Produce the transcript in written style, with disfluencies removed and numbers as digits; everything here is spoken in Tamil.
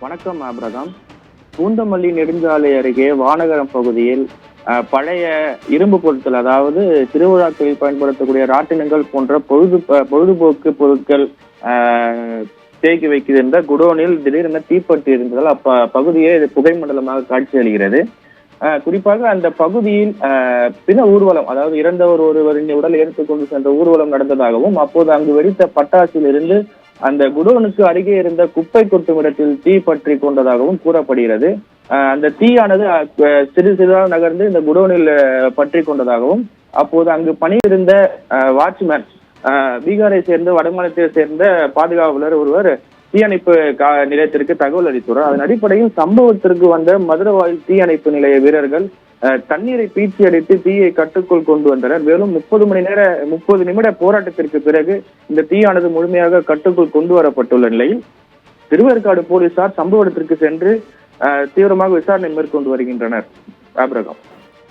வணக்கம் ஆபிரகாம். பூந்தமல்லி நெடுஞ்சாலை அருகே வானகரம் பகுதியில் பழைய இரும்பு பொருட்கள், அதாவது திருவிழாக்களில் பயன்படுத்தக்கூடிய ராட்டினங்கள் போன்ற பொழுதுபோக்கு பொருட்கள் தேக்கி வைக்கின்ற குடோனில் திடீரென தீப்பற்றி இருந்ததால் பகுதியே இது புகை மண்டலமாக காட்சி அளிக்கிறது. குறிப்பாக அந்த பகுதியில் பிற ஊர்வலம், அதாவது இறந்தவர் ஒருவரின் உடல் எடுத்துக்கொண்டு சென்ற ஊர்வலம் நடந்ததாகவும், அப்போது அங்கு வெடித்த பட்டாசில் இருந்து அந்த குடோனுக்கு அருகே இருந்த குப்பை கொட்டும் இடத்தில் தீ பற்றி கொண்டதாகவும் கூறப்படுகிறது. அந்த தீயானது சிறு சிறிதாக நகர்ந்து இந்த குடோனில் பற்றி கொண்டதாகவும், அப்போது அங்கு பணியிருந்த வாட்ச்மேன், பீகாரை சேர்ந்த வடமாநிலத்தை சேர்ந்த பாதுகாவலர் ஒருவர் தீயணைப்பு நிலையத்திற்கு தகவல் அளித்துள்ளார். அதன் அடிப்படையில் சம்பவத்திற்கு வந்த மதுரவாயில் தீயணைப்பு நிலைய வீரர்கள் தண்ணீரை பீச்சி அடித்து தீயை கட்டுக்குள் கொண்டு வந்தனர். மேலும் 30 நிமிட போராட்டத்திற்கு பிறகு இந்த தீயானது முழுமையாக கட்டுக்குள் கொண்டு வரப்பட்டுள்ள நிலையில் திருவேற்காடு போலீசார் சம்பவ இடத்திற்கு சென்று தீவிரமாக விசாரணை மேற்கொண்டு வருகின்றனர். ஆபிரகாம்.